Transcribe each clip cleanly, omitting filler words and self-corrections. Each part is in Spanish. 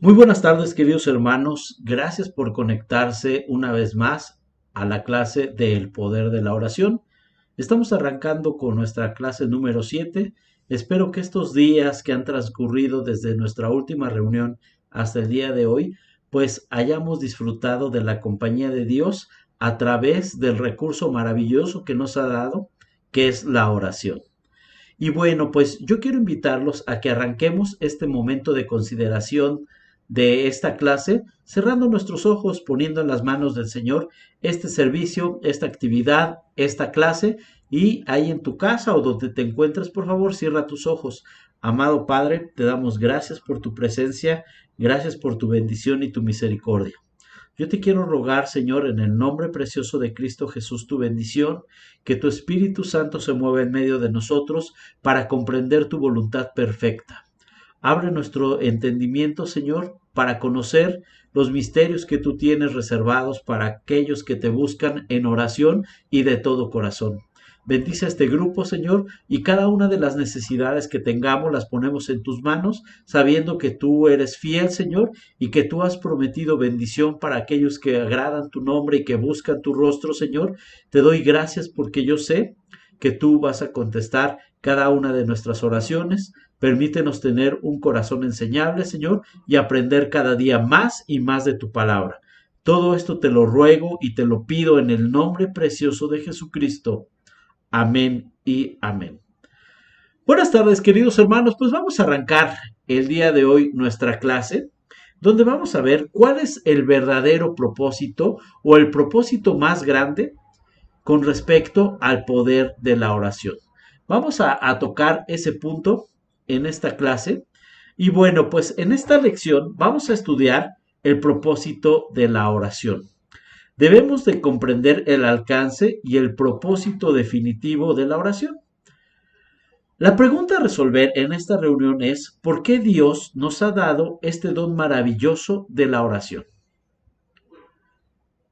Muy buenas tardes, queridos hermanos. Gracias por conectarse una vez más a la clase del poder de la oración. Estamos arrancando con nuestra clase número 7. Espero que estos días que han transcurrido desde nuestra última reunión hasta el día de hoy, pues hayamos disfrutado de la compañía de Dios a través del recurso maravilloso que nos ha dado, que es la oración. Y bueno, pues yo quiero invitarlos a que arranquemos este momento de consideración de esta clase, cerrando nuestros ojos, poniendo en las manos del Señor este servicio, esta actividad, esta clase, y ahí en tu casa o donde te encuentres, por favor, cierra tus ojos. Amado Padre, te damos gracias por tu presencia, gracias por tu bendición y tu misericordia. Yo te quiero rogar, Señor, en el nombre precioso de Cristo Jesús, tu bendición, que tu Espíritu Santo se mueva en medio de nosotros para comprender tu voluntad perfecta. Abre nuestro entendimiento, Señor, para conocer los misterios que tú tienes reservados para aquellos que te buscan en oración y de todo corazón. Bendice a este grupo, Señor, y cada una de las necesidades que tengamos las ponemos en tus manos, sabiendo que tú eres fiel, Señor, y que tú has prometido bendición para aquellos que agradan tu nombre y que buscan tu rostro, Señor. Te doy gracias porque yo sé que tú vas a contestar cada una de nuestras oraciones. Permítenos tener un corazón enseñable, Señor, y aprender cada día más y más de tu palabra. Todo esto te lo ruego y te lo pido en el nombre precioso de Jesucristo. Amén y amén. Buenas tardes, queridos hermanos. Pues vamos a arrancar el día de hoy nuestra clase, donde vamos a ver cuál es el verdadero propósito o el propósito más grande con respecto al poder de la oración. Vamos a tocar ese punto en esta clase. Y bueno, pues en esta lección vamos a estudiar el propósito de la oración. Debemos de comprender el alcance y el propósito definitivo de la oración. La pregunta a resolver en esta reunión es: ¿por qué Dios nos ha dado este don maravilloso de la oración?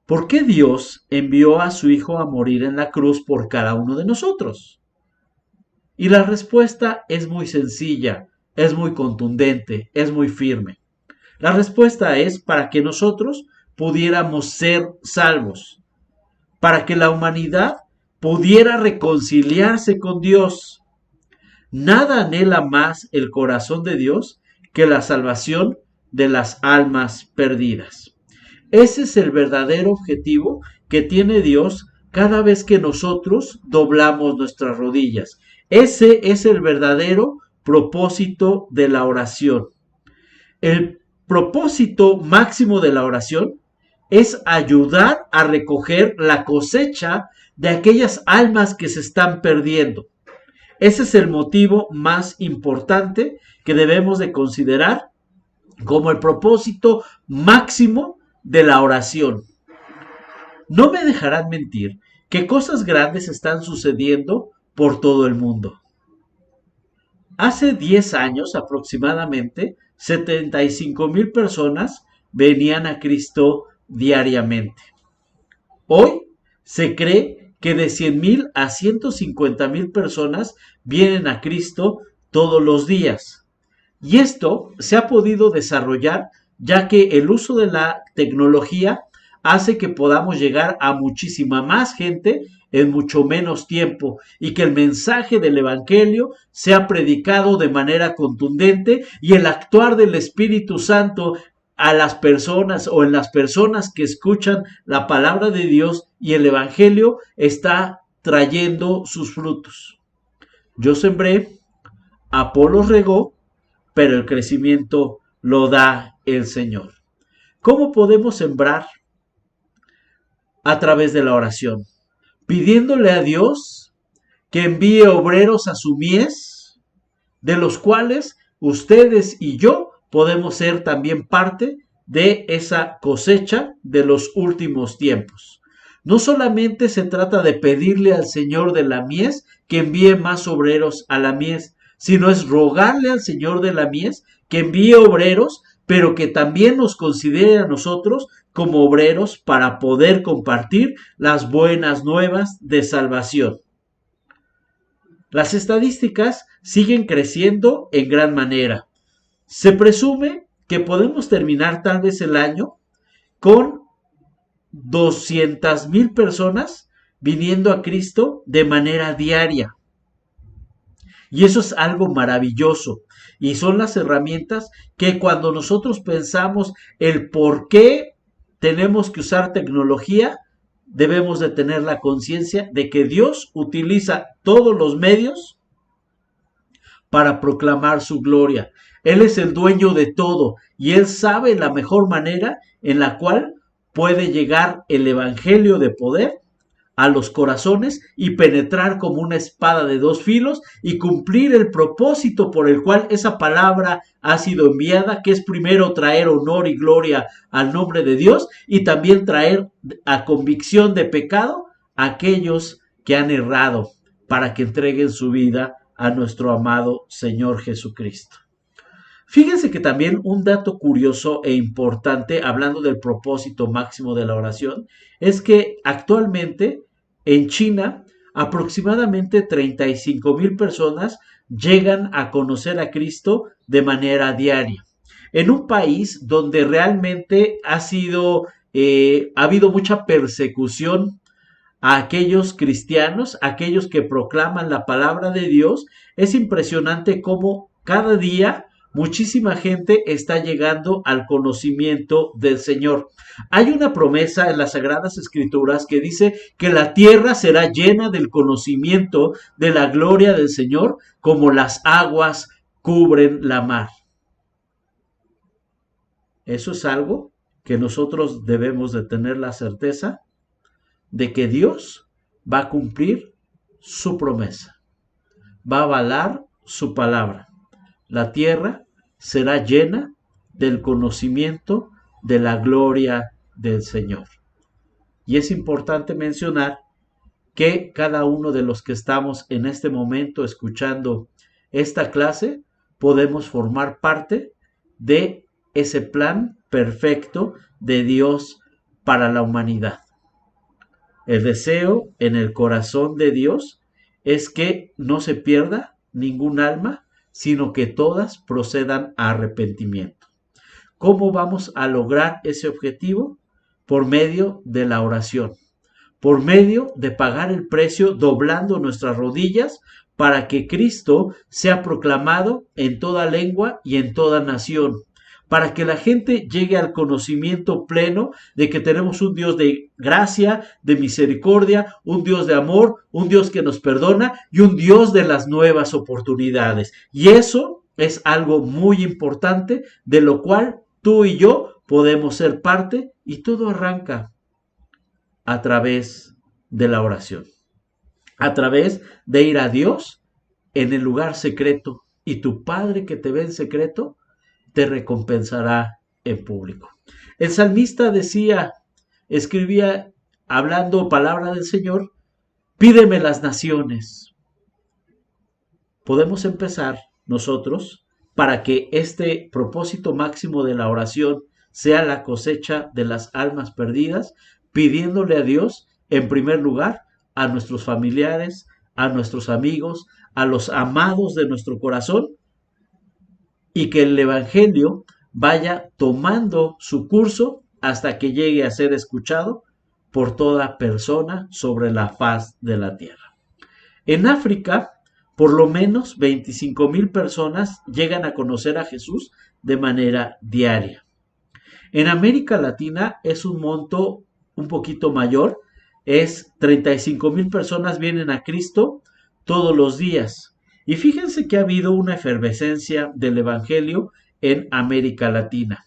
¿Por qué Dios envió a su Hijo a morir en la cruz por cada uno de nosotros? Y la respuesta es muy sencilla, es muy contundente, es muy firme. La respuesta es para que nosotros pudiéramos ser salvos, para que la humanidad pudiera reconciliarse con Dios. Nada anhela más el corazón de Dios que la salvación de las almas perdidas. Ese es el verdadero objetivo que tiene Dios cada vez que nosotros doblamos nuestras rodillas. Ese es el verdadero propósito de la oración. El propósito máximo de la oración es ayudar a recoger la cosecha de aquellas almas que se están perdiendo. Ese es el motivo más importante que debemos de considerar como el propósito máximo de la oración. No me dejarán mentir que cosas grandes están sucediendo por todo el mundo. Hace 10 años aproximadamente, 75,000 personas venían a Cristo diariamente. Hoy se cree que de 100,000 a 150,000 personas vienen a Cristo todos los días. Y esto se ha podido desarrollar ya que el uso de la tecnología hace que podamos llegar a muchísima más gente en mucho menos tiempo y que el mensaje del Evangelio sea predicado de manera contundente y el actuar del Espíritu Santo a las personas o en las personas que escuchan la palabra de Dios y el Evangelio está trayendo sus frutos. Yo sembré, Apolos regó, pero el crecimiento lo da el Señor. ¿Cómo podemos sembrar? A través de la oración, pidiéndole a Dios que envíe obreros a su mies, de los cuales ustedes y yo podemos ser también parte de esa cosecha de los últimos tiempos. No solamente se trata de pedirle al Señor de la mies que envíe más obreros a la mies, sino es rogarle al Señor de la mies que envíe obreros, pero que también nos considere a nosotros como obreros para poder compartir las buenas nuevas de salvación. Las estadísticas siguen creciendo en gran manera. Se presume que podemos terminar tal vez el año con 200,000 personas viniendo a Cristo de manera diaria. Y eso es algo maravilloso. Y son las herramientas que cuando nosotros pensamos el por qué tenemos que usar tecnología, debemos de tener la conciencia de que Dios utiliza todos los medios para proclamar su gloria. Él es el dueño de todo y Él sabe la mejor manera en la cual puede llegar el evangelio de poder a los corazones y penetrar como una espada de dos filos y cumplir el propósito por el cual esa palabra ha sido enviada, que es primero traer honor y gloria al nombre de Dios y también traer a convicción de pecado a aquellos que han errado para que entreguen su vida a nuestro amado Señor Jesucristo. Fíjense que también un dato curioso e importante, hablando del propósito máximo de la oración, es que actualmente en China aproximadamente 35,000 personas llegan a conocer a Cristo de manera diaria. En un país donde realmente ha habido mucha persecución a aquellos cristianos, aquellos que proclaman la palabra de Dios, es impresionante cómo cada día muchísima gente está llegando al conocimiento del Señor. Hay una promesa en las Sagradas Escrituras que dice que la tierra será llena del conocimiento de la gloria del Señor como las aguas cubren la mar. Eso es algo que nosotros debemos de tener la certeza de que Dios va a cumplir su promesa, va a avalar su palabra. La tierra será llena del conocimiento de la gloria del Señor. Y es importante mencionar que cada uno de los que estamos en este momento escuchando esta clase podemos formar parte de ese plan perfecto de Dios para la humanidad. El deseo en el corazón de Dios es que no se pierda ningún alma, sino que todas procedan a arrepentimiento. ¿Cómo vamos a lograr ese objetivo? Por medio de la oración, por medio de pagar el precio doblando nuestras rodillas para que Cristo sea proclamado en toda lengua y en toda nación, para que la gente llegue al conocimiento pleno de que tenemos un Dios de gracia, de misericordia, un Dios de amor, un Dios que nos perdona y un Dios de las nuevas oportunidades. Y eso es algo muy importante de lo cual tú y yo podemos ser parte y todo arranca a través de la oración, a través de ir a Dios en el lugar secreto y tu Padre que te ve en secreto te recompensará en público. El salmista escribía, hablando palabra del Señor, pídeme las naciones. Podemos empezar nosotros para que este propósito máximo de la oración sea la cosecha de las almas perdidas, pidiéndole a Dios, en primer lugar, a nuestros familiares, a nuestros amigos, a los amados de nuestro corazón, y que el Evangelio vaya tomando su curso hasta que llegue a ser escuchado por toda persona sobre la faz de la tierra. En África, por lo menos 25,000 personas llegan a conocer a Jesús de manera diaria. En América Latina es un monto un poquito mayor, es 35,000 personas vienen a Cristo todos los días. Y fíjense que ha habido una efervescencia del Evangelio en América Latina.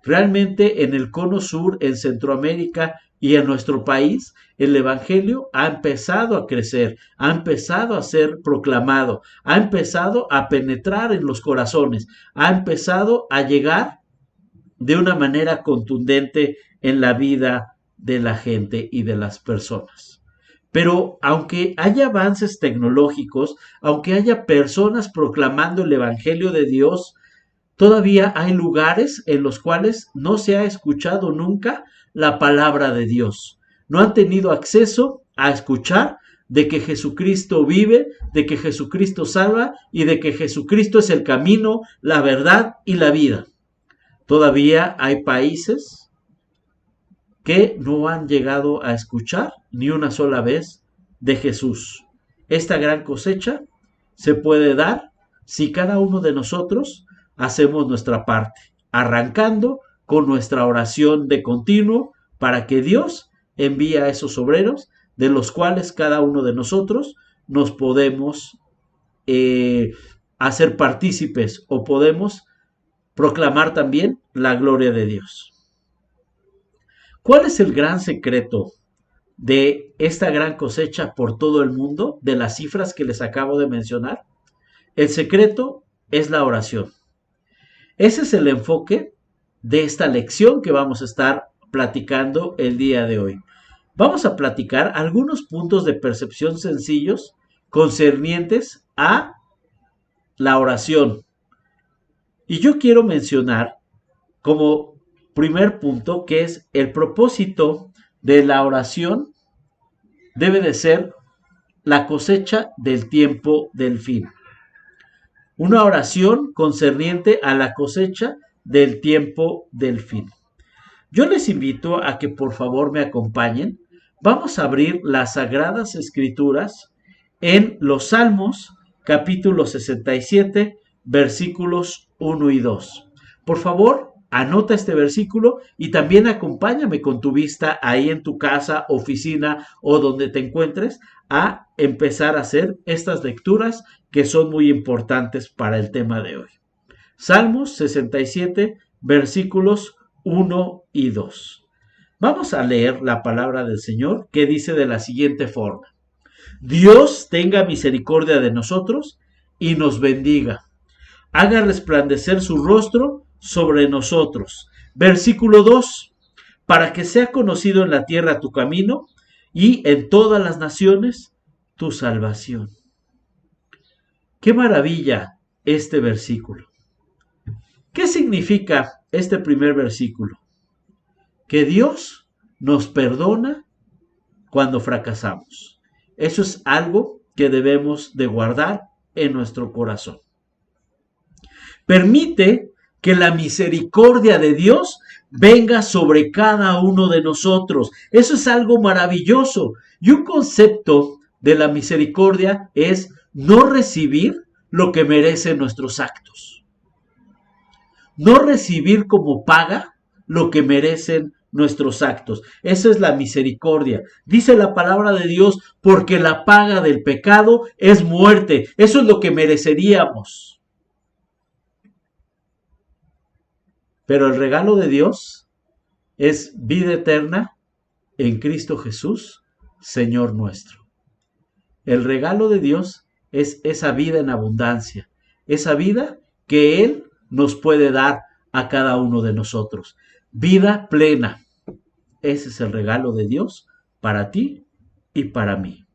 Realmente en el cono sur, en Centroamérica y en nuestro país, el Evangelio ha empezado a crecer, ha empezado a ser proclamado, ha empezado a penetrar en los corazones, ha empezado a llegar de una manera contundente en la vida de la gente y de las personas. Pero aunque haya avances tecnológicos, aunque haya personas proclamando el Evangelio de Dios, todavía hay lugares en los cuales no se ha escuchado nunca la palabra de Dios. No han tenido acceso a escuchar de que Jesucristo vive, de que Jesucristo salva y de que Jesucristo es el camino, la verdad y la vida. Todavía hay países que no han llegado a escuchar ni una sola vez de Jesús. Esta gran cosecha se puede dar si cada uno de nosotros hacemos nuestra parte, arrancando con nuestra oración de continuo para que Dios envíe a esos obreros de los cuales cada uno de nosotros nos podemos hacer partícipes o podemos proclamar también la gloria de Dios. ¿Cuál es el gran secreto de esta gran cosecha por todo el mundo, de las cifras que les acabo de mencionar? El secreto es la oración. Ese es el enfoque de esta lección que vamos a estar platicando el día de hoy. Vamos a platicar algunos puntos de percepción sencillos concernientes a la oración. Y yo quiero mencionar como primer punto que es el propósito de la oración debe de ser la cosecha del tiempo del fin. Una oración concerniente a la cosecha del tiempo del fin. Yo les invito a que por favor me acompañen. Vamos a abrir las Sagradas Escrituras en los Salmos, capítulo 67, versículos 1 y 2. Por favor, anota este versículo y también acompáñame con tu vista ahí en tu casa, oficina o donde te encuentres a empezar a hacer estas lecturas que son muy importantes para el tema de hoy. Salmos 67, versículos 1 y 2. Vamos a leer la palabra del Señor que dice de la siguiente forma: Dios tenga misericordia de nosotros y nos bendiga. Haga resplandecer su rostro sobre nosotros. Versículo 2. Para que sea conocido en la tierra tu camino y en todas las naciones tu salvación. ¡Qué maravilla este versículo! ¿Qué significa este primer versículo? Que Dios nos perdona cuando fracasamos. Eso es algo que debemos de guardar en nuestro corazón. Permite que la misericordia de Dios venga sobre cada uno de nosotros. Eso es algo maravilloso. Y un concepto de la misericordia es no recibir lo que merecen nuestros actos. No recibir como paga lo que merecen nuestros actos. Eso es la misericordia. Dice la palabra de Dios, porque la paga del pecado es muerte. Eso es lo que mereceríamos. Pero el regalo de Dios es vida eterna en Cristo Jesús, Señor nuestro. El regalo de Dios es esa vida en abundancia, esa vida que Él nos puede dar a cada uno de nosotros. Vida plena. Ese es el regalo de Dios para ti y para mí.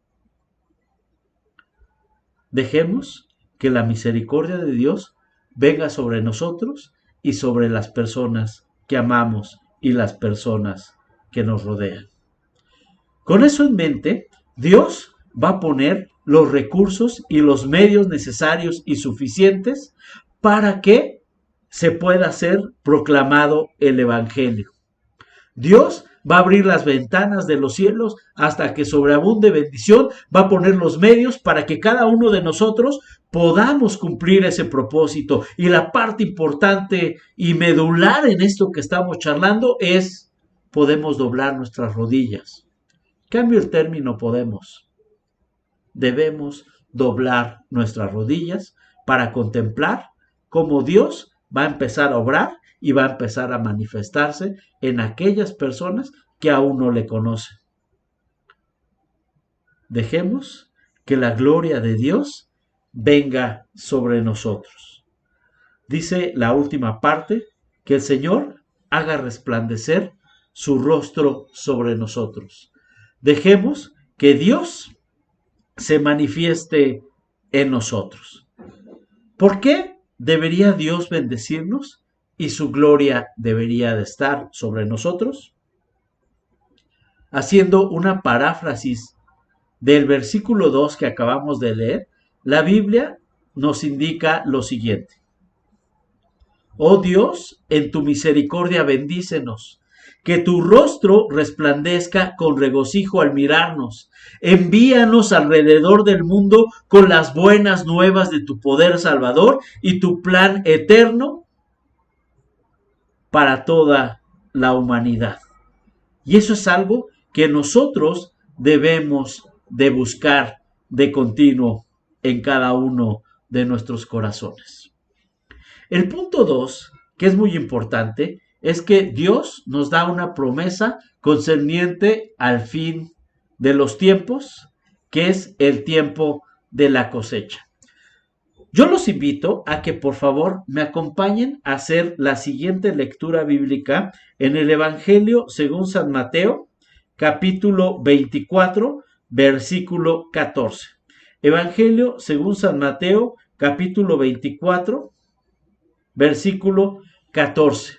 Dejemos que la misericordia de Dios venga sobre nosotros y sobre las personas que amamos y las personas que nos rodean. Con eso en mente, Dios va a poner los recursos y los medios necesarios y suficientes para que se pueda ser proclamado el Evangelio. Dios va a abrir las ventanas de los cielos hasta que sobreabunde bendición, va a poner los medios para que cada uno de nosotros podamos cumplir ese propósito. Y la parte importante y medular en esto que estamos charlando es, podemos doblar nuestras rodillas. Cambio el término podemos. Debemos doblar nuestras rodillas para contemplar cómo Dios va a empezar a obrar y va a empezar a manifestarse en aquellas personas que aún no le conocen. Dejemos que la gloria de Dios venga sobre nosotros. Dice la última parte, que el Señor haga resplandecer su rostro sobre nosotros. Dejemos que Dios se manifieste en nosotros. ¿Por qué debería Dios bendecirnos y su gloria debería de estar sobre nosotros? Haciendo una paráfrasis del versículo 2 que acabamos de leer, la Biblia nos indica lo siguiente: Oh Dios, en tu misericordia bendícenos. Que tu rostro resplandezca con regocijo al mirarnos. Envíanos alrededor del mundo con las buenas nuevas de tu poder salvador y tu plan eterno para toda la humanidad. Y eso es algo que nosotros debemos de buscar de continuo en cada uno de nuestros corazones. El punto 2, que es muy importante, es que Dios nos da una promesa concerniente al fin de los tiempos, que es el tiempo de la cosecha. Yo los invito a que por favor me acompañen a hacer la siguiente lectura bíblica en el Evangelio según San Mateo, capítulo 24, versículo 14. Evangelio según San Mateo, capítulo 24, versículo 14.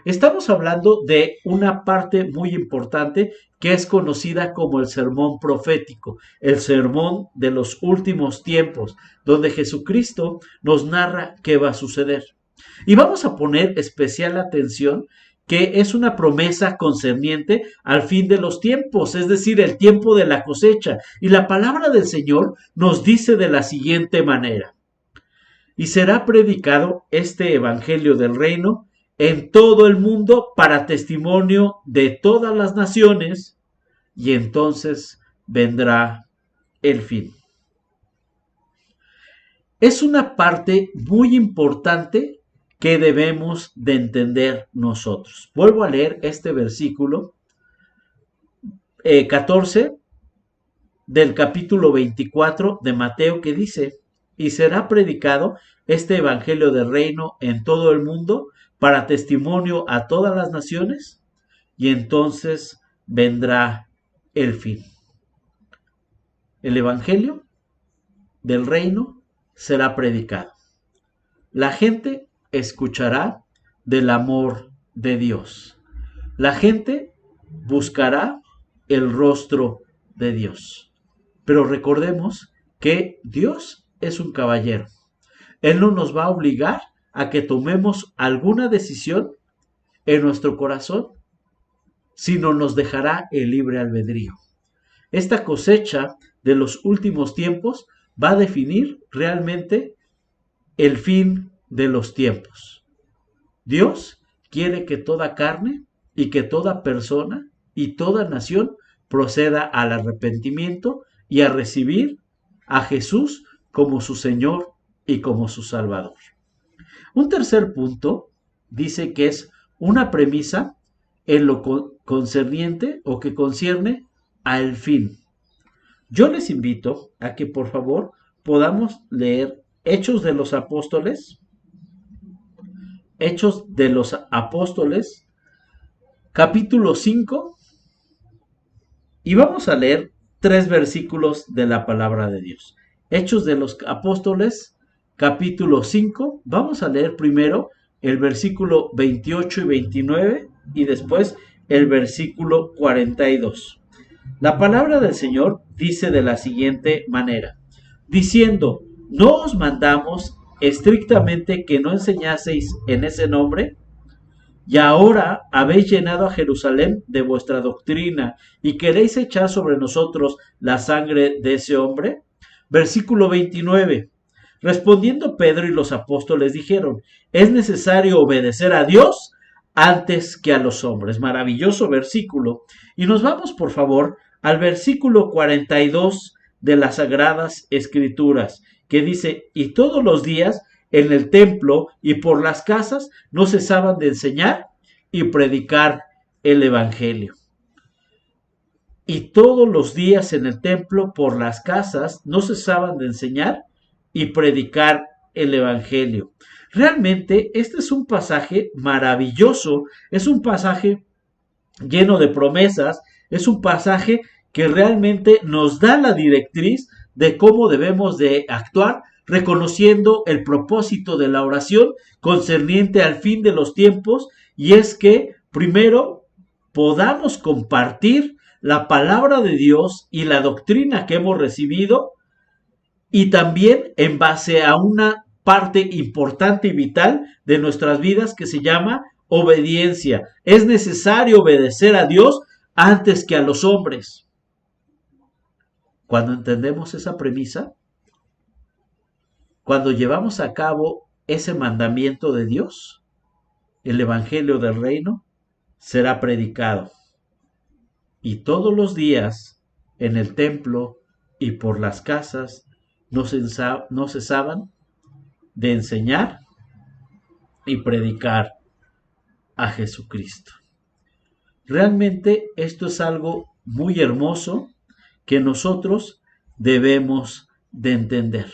Estamos hablando de una parte muy importante que es conocida como el sermón profético, el sermón de los últimos tiempos, donde Jesucristo nos narra qué va a suceder. Y vamos a poner especial atención que es una promesa concerniente al fin de los tiempos, es decir, el tiempo de la cosecha. Y la palabra del Señor nos dice de la siguiente manera: y será predicado este evangelio del reino en todo el mundo para testimonio de todas las naciones, y entonces vendrá el fin. Es una parte muy importante que debemos de entender nosotros. Vuelvo a leer este versículo 14 del capítulo 24 de Mateo, que dice: y será predicado este evangelio del reino en todo el mundo para testimonio a todas las naciones, y entonces vendrá el fin. El evangelio del reino será predicado. La gente escuchará del amor de Dios. La gente buscará el rostro de Dios. Pero recordemos que Dios es un caballero. Él no nos va a obligar a que tomemos alguna decisión en nuestro corazón, sino nos dejará el libre albedrío. Esta cosecha de los últimos tiempos va a definir realmente el fin de los tiempos. Dios quiere que toda carne y que toda persona y toda nación proceda al arrepentimiento y a recibir a Jesús como su Señor y como su Salvador. Un tercer punto dice que es una premisa en lo concerniente o que concierne al fin. Yo les invito a que por favor podamos leer Hechos de los Apóstoles, capítulo 5, y vamos a leer 3 versículos de la palabra de Dios. Hechos de los Apóstoles, capítulo 5, vamos a leer primero el versículo 28 y 29 y después el versículo 42. La palabra del Señor dice de la siguiente manera: diciendo, ¿no os mandamos estrictamente que no enseñaseis en ese nombre? Y ahora habéis llenado a Jerusalén de vuestra doctrina y queréis echar sobre nosotros la sangre de ese hombre. Versículo 29. Respondiendo Pedro y los apóstoles dijeron: es necesario obedecer a Dios antes que a los hombres. Maravilloso versículo. Y nos vamos por favor al versículo 42 de las Sagradas Escrituras, que dice: y todos los días en el templo y por las casas no cesaban de enseñar y predicar el evangelio. Y todos los días en el templo por las casas no cesaban de enseñar y predicar el evangelio. Realmente este es un pasaje maravilloso, es un pasaje lleno de promesas, es un pasaje que realmente nos da la directriz de cómo debemos de actuar, reconociendo el propósito de la oración concerniente al fin de los tiempos, y es que primero podamos compartir la palabra de Dios y la doctrina que hemos recibido, y también en base a una parte importante y vital de nuestras vidas que se llama obediencia. Es necesario obedecer a Dios antes que a los hombres. Cuando entendemos esa premisa, cuando llevamos a cabo ese mandamiento de Dios, el Evangelio del Reino será predicado. Y todos los días en el templo y por las casas no cesaban de enseñar y predicar a Jesucristo. Realmente esto es algo muy hermoso que nosotros debemos de entender.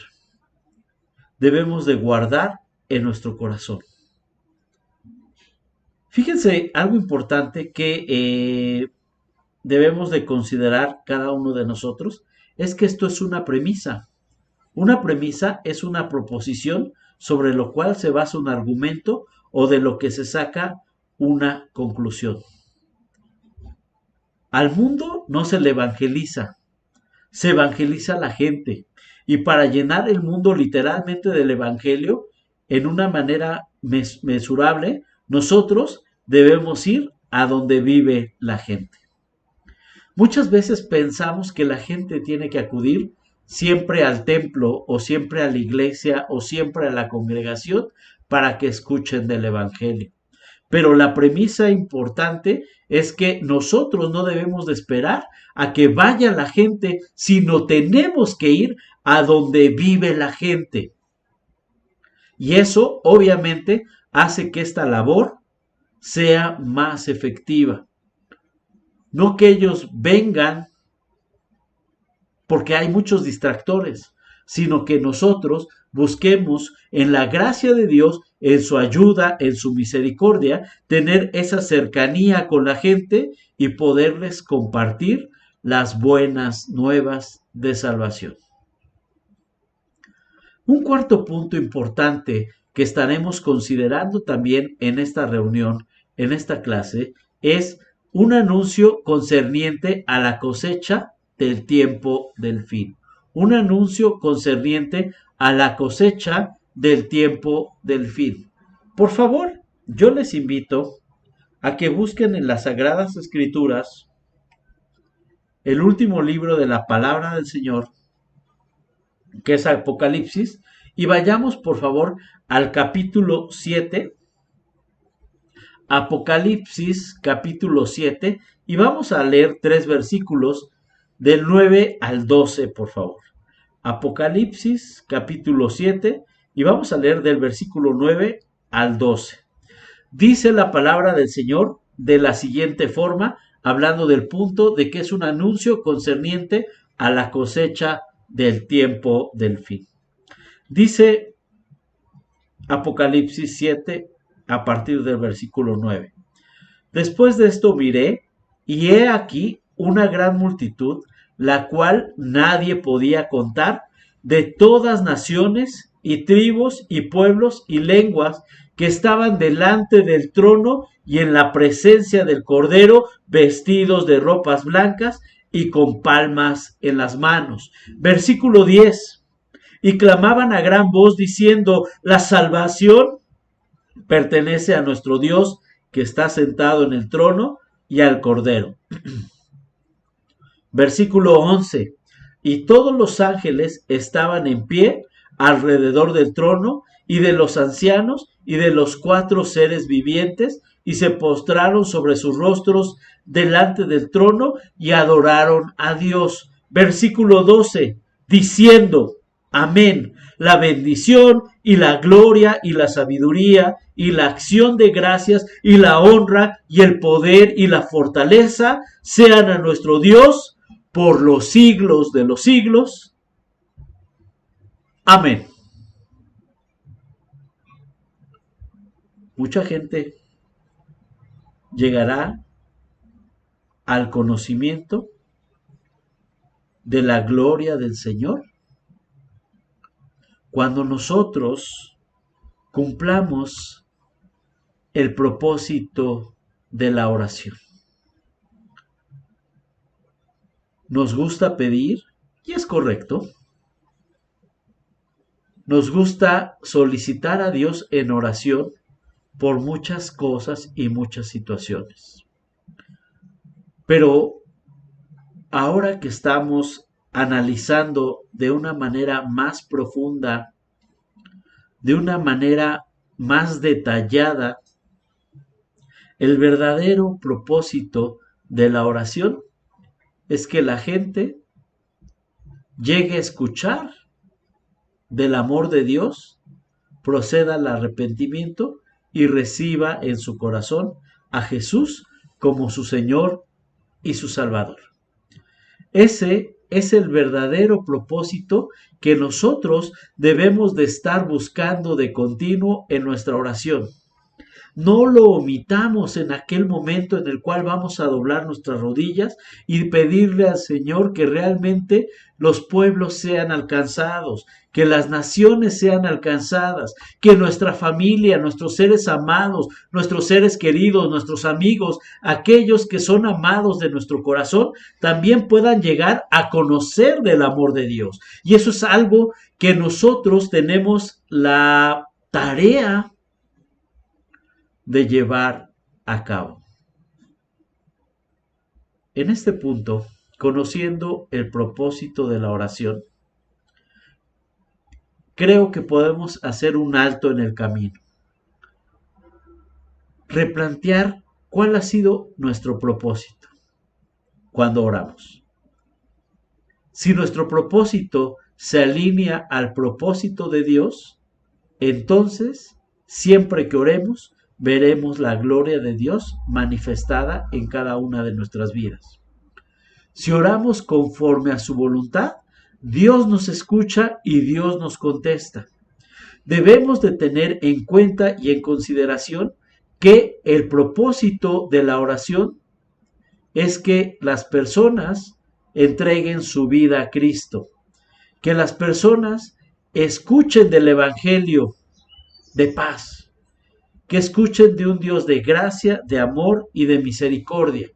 Debemos de guardar en nuestro corazón. Fíjense algo importante que debemos de considerar cada uno de nosotros, es que esto es una premisa. Una premisa es una proposición sobre lo cual se basa un argumento o de lo que se saca una conclusión. Al mundo no se le evangeliza, se evangeliza a la gente. Y para llenar el mundo literalmente del evangelio, en una manera mesurable, nosotros debemos ir a donde vive la gente. Muchas veces pensamos que la gente tiene que acudir siempre al templo o siempre a la iglesia o siempre a la congregación para que escuchen del evangelio. Pero la premisa importante es que nosotros no debemos de esperar a que vaya la gente, sino tenemos que ir a donde vive la gente. Y eso obviamente hace que esta labor sea más efectiva. No que ellos vengan porque hay muchos distractores, sino que nosotros busquemos en la gracia de Dios, en su ayuda, en su misericordia, tener esa cercanía con la gente y poderles compartir las buenas nuevas de salvación. Un cuarto punto importante que estaremos considerando también en esta reunión, en esta clase, es un anuncio concerniente a la cosecha del tiempo del fin. Un anuncio concerniente a la cosecha del tiempo del fin. Por favor, yo les invito a que busquen en las Sagradas Escrituras el último libro de la palabra del Señor, que es Apocalipsis, y vayamos por favor al capítulo 7, Apocalipsis capítulo 7, y vamos a leer 3 versículos del 9 al 12, por favor. Apocalipsis capítulo 7, y vamos a leer del versículo 9 al 12. Dice la palabra del Señor de la siguiente forma, hablando del punto de que es un anuncio concerniente a la cosecha del tiempo del fin. Dice Apocalipsis 7 a partir del versículo 9. Después de esto miré, y he aquí una gran multitud, la cual nadie podía contar, de todas naciones y tribus y pueblos y lenguas, que estaban delante del trono y en la presencia del Cordero, vestidos de ropas blancas y con palmas en las manos. Versículo 10. Y clamaban a gran voz diciendo: la salvación pertenece a nuestro Dios, que está sentado en el trono, y al Cordero. Versículo 11. Y todos los ángeles estaban en pie alrededor del trono y de los ancianos y de los 4 seres vivientes, y se postraron sobre sus rostros delante del trono y adoraron a Dios. Versículo 12. Diciendo: amén. La bendición y la gloria y la sabiduría y la acción de gracias y la honra y el poder y la fortaleza sean a nuestro Dios por los siglos de los siglos. Amén. Mucha gente llegará al conocimiento de la gloria del Señor cuando nosotros cumplamos el propósito de la oración. Nos gusta pedir, y es correcto, Nos gusta solicitar a Dios en oración por muchas cosas y muchas situaciones. Pero ahora que estamos analizando de una manera más profunda, de una manera más detallada, el verdadero propósito de la oración es que la gente llegue a escuchar del amor de Dios, proceda al arrepentimiento y reciba en su corazón a Jesús como su Señor y su Salvador. Ese es el verdadero propósito que nosotros debemos de estar buscando de continuo en nuestra oración. No lo omitamos en aquel momento en el cual vamos a doblar nuestras rodillas y pedirle al Señor que realmente los pueblos sean alcanzados, que las naciones sean alcanzadas, que nuestra familia, nuestros seres amados, nuestros seres queridos, nuestros amigos, aquellos que son amados de nuestro corazón, también puedan llegar a conocer del amor de Dios. Y eso es algo que nosotros tenemos la tarea de llevar a cabo. En este punto, conociendo el propósito de la oración, creo que podemos hacer un alto en el camino, replantear cuál ha sido nuestro propósito cuando oramos. Si nuestro propósito se alinea al propósito de Dios, entonces, siempre que oremos, veremos la gloria de Dios manifestada en cada una de nuestras vidas. Si oramos conforme a su voluntad, Dios nos escucha y Dios nos contesta. Debemos de tener en cuenta y en consideración que el propósito de la oración es que las personas entreguen su vida a Cristo, que las personas escuchen del Evangelio de paz, que escuchen de un Dios de gracia, de amor y de misericordia.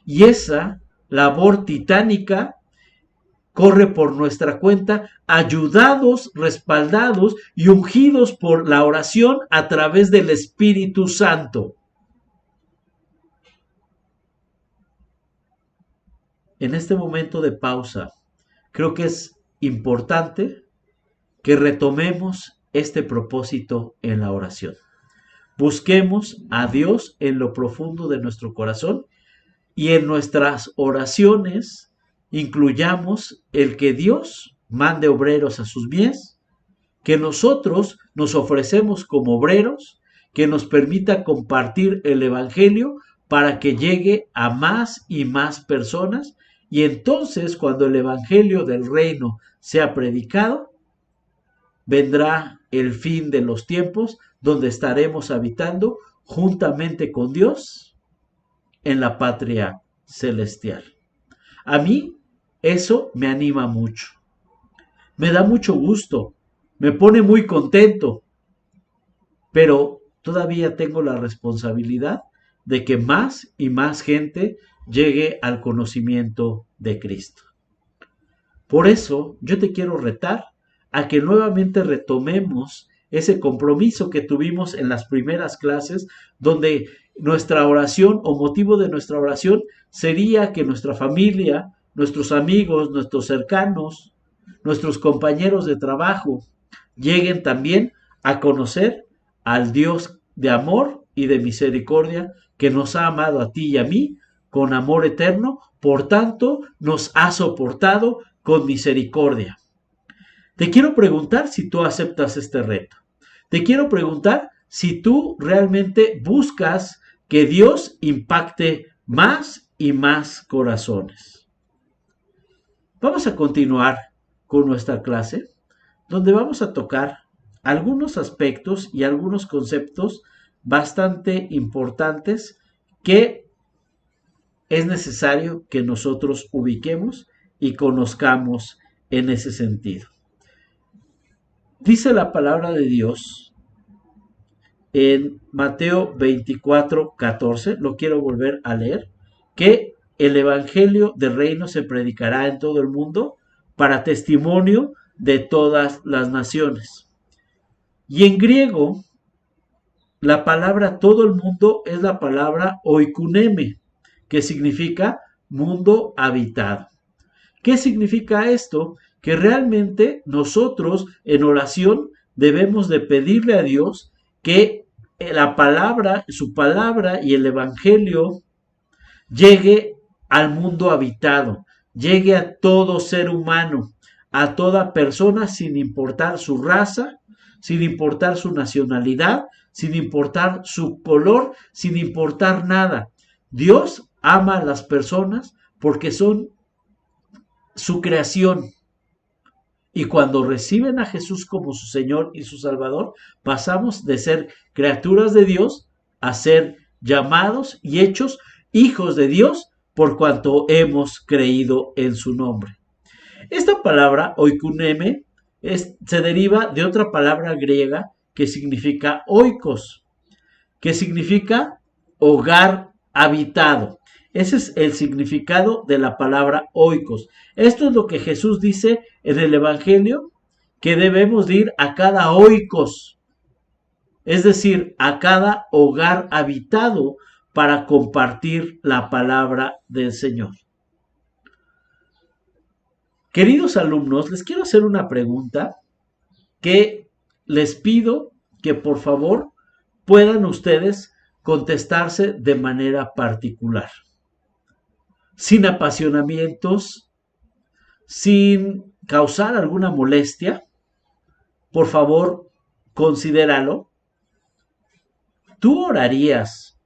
Y esa labor titánica corre por nuestra cuenta, ayudados, respaldados y ungidos por la oración a través del Espíritu Santo. En este momento de pausa, creo que es importante que retomemos este propósito en la oración. Busquemos a Dios en lo profundo de nuestro corazón y en nuestras oraciones incluyamos el que Dios mande obreros a sus mies, que nosotros nos ofrecemos como obreros, que nos permita compartir el Evangelio para que llegue a más y más personas, y entonces cuando el Evangelio del reino sea predicado, vendrá el fin de los tiempos donde estaremos habitando juntamente con Dios en la patria celestial. A mí eso me anima mucho, me da mucho gusto, me pone muy contento, pero todavía tengo la responsabilidad de que más y más gente llegue al conocimiento de Cristo. Por eso yo te quiero retar a que nuevamente retomemos ese compromiso que tuvimos en las primeras clases, donde nuestra oración o motivo de nuestra oración sería que nuestra familia, nuestros amigos, nuestros cercanos, nuestros compañeros de trabajo lleguen también a conocer al Dios de amor y de misericordia que nos ha amado a ti y a mí con amor eterno, por tanto nos ha soportado con misericordia. Te quiero preguntar si tú aceptas este reto. Te quiero preguntar si tú realmente buscas que Dios impacte más y más corazones. Vamos a continuar con nuestra clase, donde vamos a tocar algunos aspectos y algunos conceptos bastante importantes que es necesario que nosotros ubiquemos y conozcamos en ese sentido. Dice la palabra de Dios en Mateo 24:14, lo quiero volver a leer, que el evangelio del reino se predicará en todo el mundo para testimonio de todas las naciones. Y en griego, la palabra todo el mundo es la palabra oikuneme, que significa mundo habitado. ¿Qué significa esto? Que realmente nosotros en oración debemos de pedirle a Dios que la palabra, su palabra y el evangelio llegue al mundo habitado, llegue a todo ser humano, a toda persona sin importar su raza, sin importar su nacionalidad, sin importar su color, sin importar nada. Dios ama a las personas porque son su creación. Y cuando reciben a Jesús como su Señor y su Salvador, pasamos de ser criaturas de Dios a ser llamados y hechos hijos de Dios por cuanto hemos creído en su nombre. Esta palabra, oikuneme, se deriva de otra palabra griega que significa oikos, que significa hogar habitado. Ese es el significado de la palabra oikos. Esto es lo que Jesús dice en el Evangelio, que debemos ir a cada oikos, es decir, a cada hogar habitado para compartir la palabra del Señor. Queridos alumnos, les quiero hacer una pregunta que les pido que por favor puedan ustedes contestarse de manera particular, sin apasionamientos, sin causar alguna molestia. Por favor, considéralo. ¿Tú orarías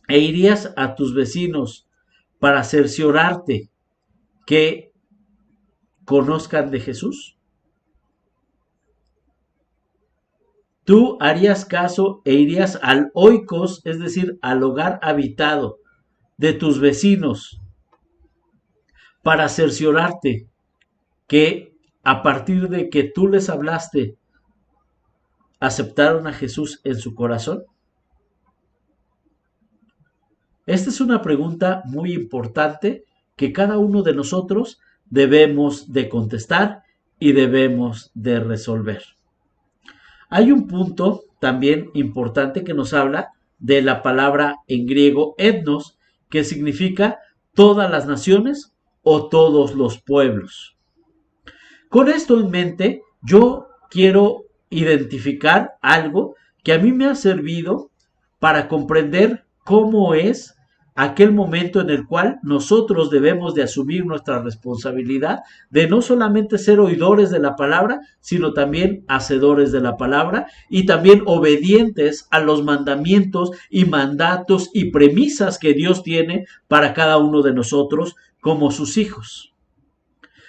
e irías a tus vecinos para cerciorarte que conozcan de Jesús? ¿Tú harías caso e irías al oikos, es decir, al hogar habitado de tus vecinos, para cerciorarte que a partir de que tú les hablaste, aceptaron a Jesús en su corazón? Esta es una pregunta muy importante que cada uno de nosotros debemos de contestar y debemos de resolver. Hay un punto también importante que nos habla de la palabra en griego etnos, que significa todas las naciones o todos los pueblos. Con esto en mente, yo quiero identificar algo que a mí me ha servido para comprender cómo es aquel momento en el cual nosotros debemos de asumir nuestra responsabilidad de no solamente ser oidores de la palabra, sino también hacedores de la palabra y también obedientes a los mandamientos y mandatos y premisas que Dios tiene para cada uno de nosotros como sus hijos.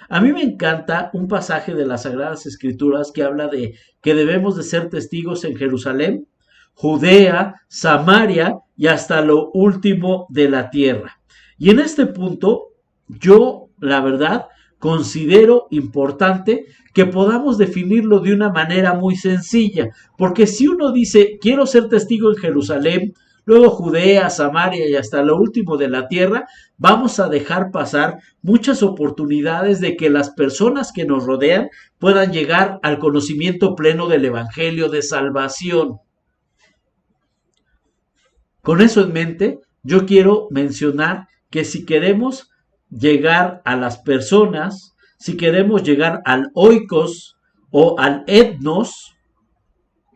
A mí me encanta un pasaje de las Sagradas Escrituras que habla de que debemos de ser testigos en Jerusalén, Judea, Samaria y hasta lo último de la tierra. Y en este punto, yo, la verdad, considero importante que podamos definirlo de una manera muy sencilla, porque si uno dice, quiero ser testigo en Jerusalén, luego Judea, Samaria y hasta lo último de la tierra, vamos a dejar pasar muchas oportunidades de que las personas que nos rodean puedan llegar al conocimiento pleno del Evangelio de salvación. Con eso en mente, yo quiero mencionar que si queremos llegar a las personas, si queremos llegar al oikos o al etnos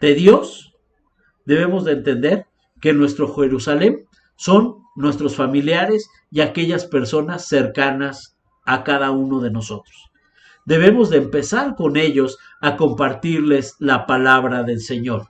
de Dios, debemos de entender que nuestro Jerusalén son nuestros familiares y aquellas personas cercanas a cada uno de nosotros. Debemos de empezar con ellos a compartirles la palabra del Señor.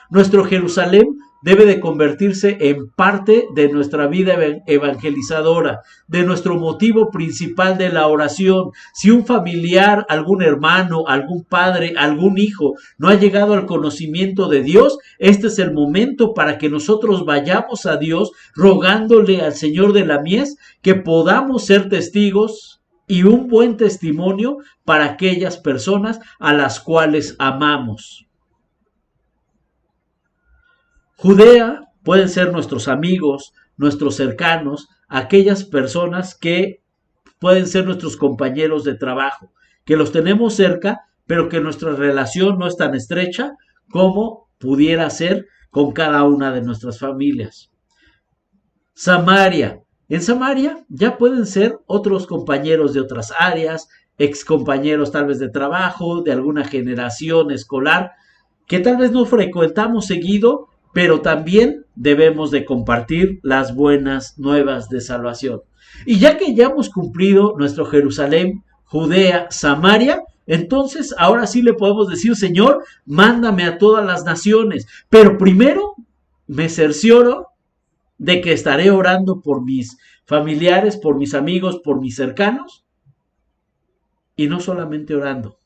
Nuestro Jerusalén debe de convertirse en parte de nuestra vida evangelizadora, de nuestro motivo principal de la oración. Si un familiar, algún hermano, algún padre, algún hijo no ha llegado al conocimiento de Dios, este es el momento para que nosotros vayamos a Dios rogándole al Señor de la mies que podamos ser testigos y un buen testimonio para aquellas personas a las cuales amamos. Judea pueden ser nuestros amigos, nuestros cercanos, aquellas personas que pueden ser nuestros compañeros de trabajo, que los tenemos cerca, pero que nuestra relación no es tan estrecha como pudiera ser con cada una de nuestras familias. Samaria. En Samaria ya pueden ser otros compañeros de otras áreas, ex compañeros tal vez de trabajo, de alguna generación escolar, que tal vez no frecuentamos seguido, pero también debemos de compartir las buenas nuevas de salvación. Y ya que ya hemos cumplido nuestro Jerusalén, Judea, Samaria, entonces ahora sí le podemos decir, Señor, mándame a todas las naciones, pero primero me cercioro de que estaré orando por mis familiares, por mis amigos, por mis cercanos, y no solamente orando,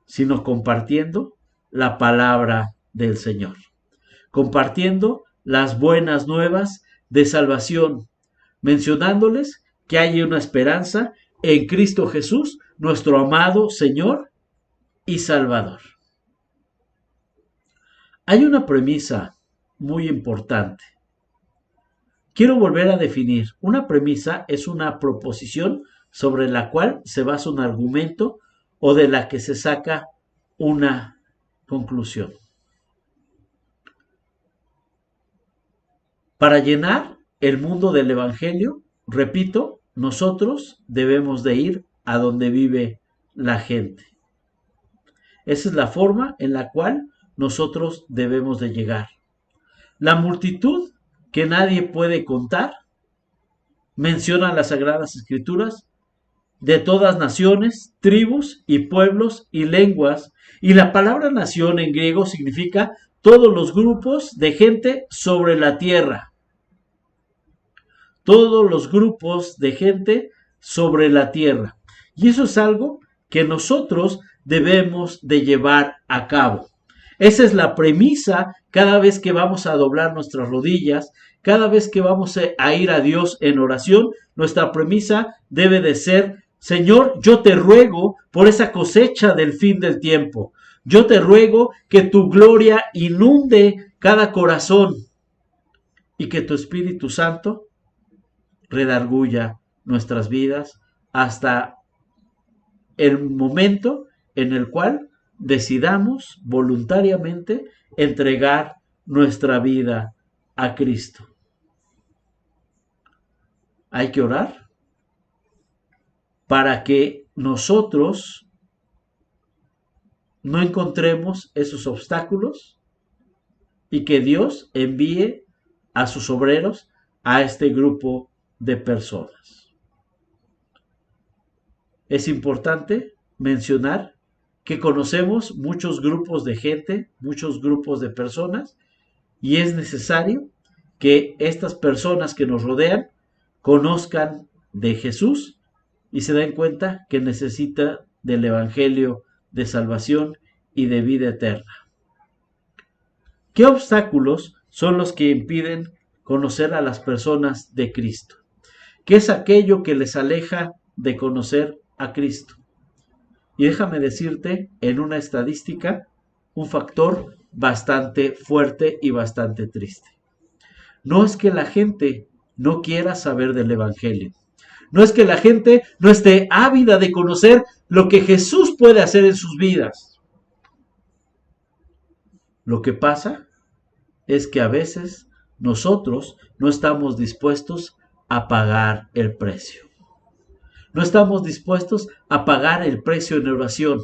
sino compartiendo la palabra del Señor, compartiendo las buenas nuevas de salvación, mencionándoles que hay una esperanza en Cristo Jesús, nuestro amado Señor y Salvador. Hay una premisa muy importante. Quiero volver a definir. Una premisa es una proposición sobre la cual se basa un argumento o de la que se saca una conclusión. Para llenar el mundo del Evangelio, repito, nosotros debemos de ir a donde vive la gente. Esa es la forma en la cual nosotros debemos de llegar. La multitud que nadie puede contar, mencionan las Sagradas Escrituras, de todas naciones, tribus y pueblos y lenguas, y la palabra nación en griego significa todos los grupos de gente sobre la tierra. Todos los grupos de gente sobre la tierra. Y eso es algo que nosotros debemos de llevar a cabo. Esa es la premisa cada vez que vamos a doblar nuestras rodillas, cada vez que vamos a ir a Dios en oración. Nuestra premisa debe de ser: Señor, yo te ruego por esa cosecha del fin del tiempo. Yo te ruego que tu gloria inunde cada corazón y que tu Espíritu Santo redarguya nuestras vidas hasta el momento en el cual decidamos voluntariamente entregar nuestra vida a Cristo. Hay que orar para que nosotros no encontremos esos obstáculos y que Dios envíe a sus obreros a este grupo de personas. Es importante mencionar que conocemos muchos grupos de gente, muchos grupos de personas, y es necesario que estas personas que nos rodean conozcan de Jesús y se den cuenta que necesita del Evangelio de salvación y de vida eterna. ¿Qué obstáculos son los que impiden conocer a las personas de Cristo? ¿Qué es aquello que les aleja de conocer a Cristo? Y déjame decirte, en una estadística, un factor bastante fuerte y bastante triste. No es que la gente no quiera saber del Evangelio. No es que la gente no esté ávida de conocer lo que Jesús puede hacer en sus vidas. Lo que pasa es que a veces nosotros no estamos dispuestos a pagar el precio. No estamos dispuestos a pagar el precio en oración.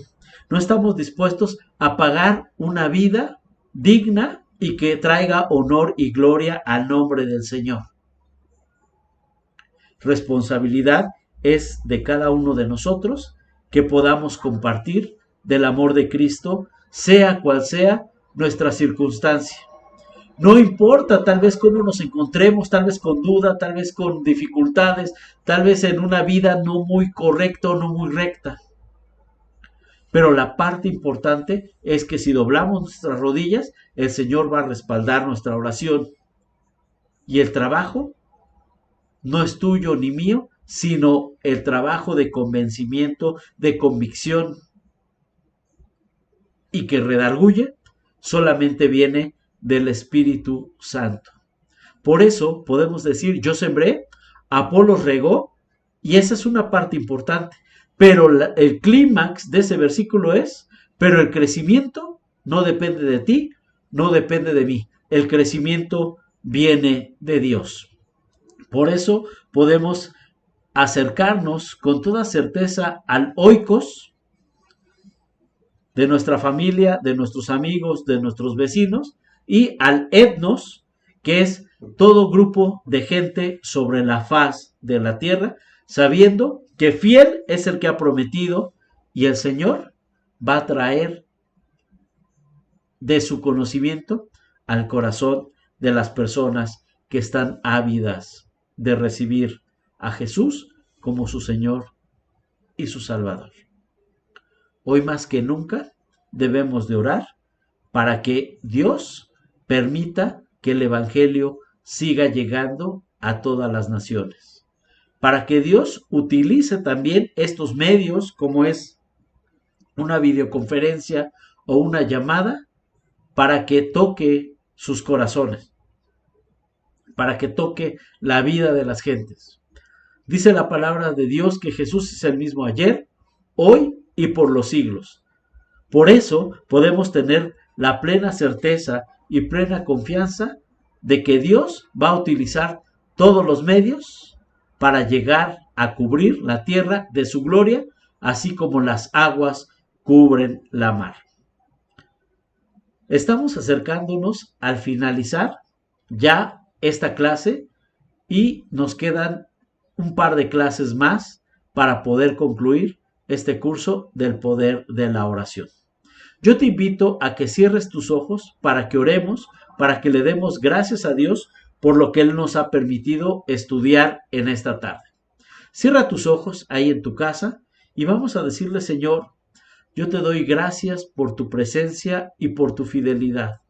No estamos dispuestos a pagar una vida digna y que traiga honor y gloria al nombre del Señor. Responsabilidad es de cada uno de nosotros que podamos compartir del amor de Cristo, sea cual sea nuestra circunstancia. No importa tal vez cómo nos encontremos, tal vez con duda, tal vez con dificultades, tal vez en una vida no muy correcta o no muy recta. Pero la parte importante es que si doblamos nuestras rodillas, el Señor va a respaldar nuestra oración. Y el trabajo no es tuyo ni mío, sino el trabajo de convencimiento, de convicción, y que redarguye solamente viene del Espíritu Santo. Por eso podemos decir: yo sembré, Apolos regó, y esa es una parte importante. Pero el clímax de ese versículo es: pero el crecimiento no depende de ti, no depende de mí. El crecimiento viene de Dios. Por eso podemos acercarnos con toda certeza al oikos de nuestra familia, de nuestros amigos, de nuestros vecinos, y al etnos, que es todo grupo de gente sobre la faz de la tierra, sabiendo que fiel es el que ha prometido y el Señor va a traer de su conocimiento al corazón de las personas que están ávidas de recibir a Jesús como su Señor y su Salvador. Hoy más que nunca debemos de orar para que Dios permita que el Evangelio siga llegando a todas las naciones. Para que Dios utilice también estos medios, como es una videoconferencia o una llamada, para que toque sus corazones, para que toque la vida de las gentes. Dice la palabra de Dios que Jesús es el mismo ayer, hoy y por los siglos. Por eso podemos tener la plena certeza y plena confianza de que Dios va a utilizar todos los medios para llegar a cubrir la tierra de su gloria, así como las aguas cubren la mar. Estamos acercándonos al finalizar ya esta clase y nos quedan un par de clases más para poder concluir este curso del poder de la oración. Yo te invito a que cierres tus ojos para que oremos, para que le demos gracias a Dios por lo que Él nos ha permitido estudiar en esta tarde. Cierra tus ojos ahí en tu casa y vamos a decirle: Señor, yo te doy gracias por tu presencia y por tu fidelidad.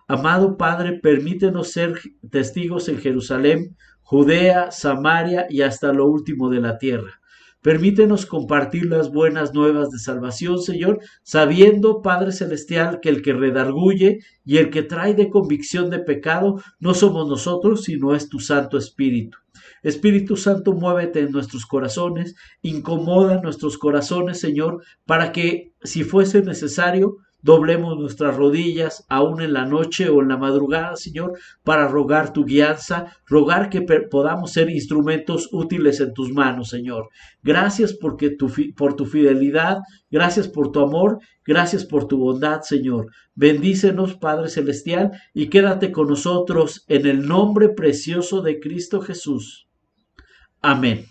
Amado Padre, permítenos ser testigos en Jerusalén, Judea, Samaria y hasta lo último de la tierra. Permítenos compartir las buenas nuevas de salvación, Señor, sabiendo, Padre Celestial, que el que redarguye y el que trae de convicción de pecado no somos nosotros, sino es tu Santo Espíritu. Espíritu Santo, muévete en nuestros corazones, incomoda nuestros corazones, Señor, para que, si fuese necesario, doblemos nuestras rodillas aún en la noche o en la madrugada, Señor, para rogar tu guianza, rogar que podamos ser instrumentos útiles en tus manos, Señor. Gracias por tu fidelidad, gracias por tu amor, gracias por tu bondad, Señor. Bendícenos, Padre Celestial, y quédate con nosotros en el nombre precioso de Cristo Jesús. Amén.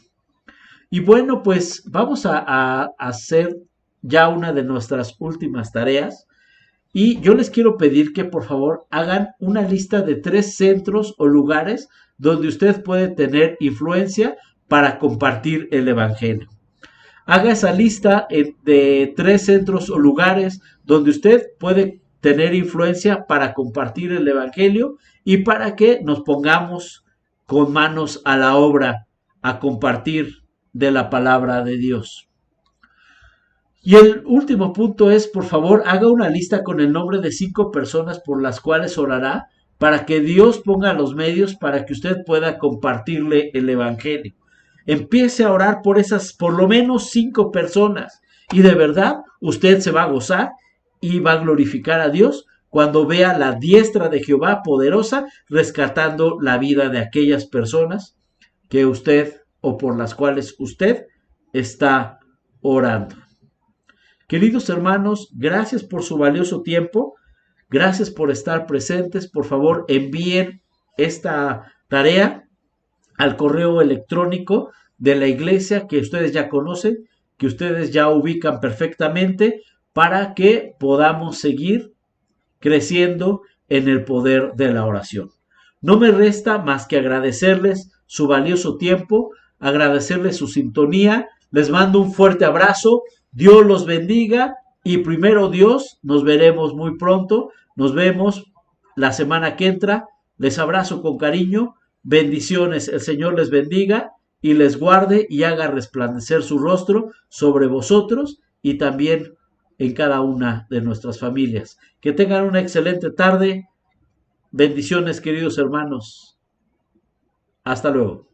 Y bueno, pues vamos a hacer ya una de nuestras últimas tareas, y yo les quiero pedir que por favor hagan una lista de 3 centros o lugares donde usted puede tener influencia para compartir el Evangelio. Haga esa lista de 3 centros o lugares donde usted puede tener influencia para compartir el Evangelio y para que nos pongamos con manos a la obra a compartir de la palabra de Dios. Y el último punto es, por favor, haga una lista con el nombre de 5 personas por las cuales orará para que Dios ponga los medios para que usted pueda compartirle el Evangelio. Empiece a orar por esas, por lo menos 5 personas, y de verdad usted se va a gozar y va a glorificar a Dios cuando vea la diestra de Jehová poderosa rescatando la vida de aquellas personas que usted o por las cuales usted está orando. Queridos hermanos, gracias por su valioso tiempo, gracias por estar presentes. Por favor, envíen esta tarea al correo electrónico de la iglesia que ustedes ya conocen, que ustedes ya ubican perfectamente, para que podamos seguir creciendo en el poder de la oración. No me resta más que agradecerles su valioso tiempo, agradecerles su sintonía. Les mando un fuerte abrazo. Dios los bendiga y primero Dios, nos veremos muy pronto. Nos vemos la semana que entra. Les abrazo con cariño. Bendiciones. El Señor les bendiga y les guarde y haga resplandecer su rostro sobre vosotros y también en cada una de nuestras familias. Que tengan una excelente tarde. Bendiciones, queridos hermanos. Hasta luego.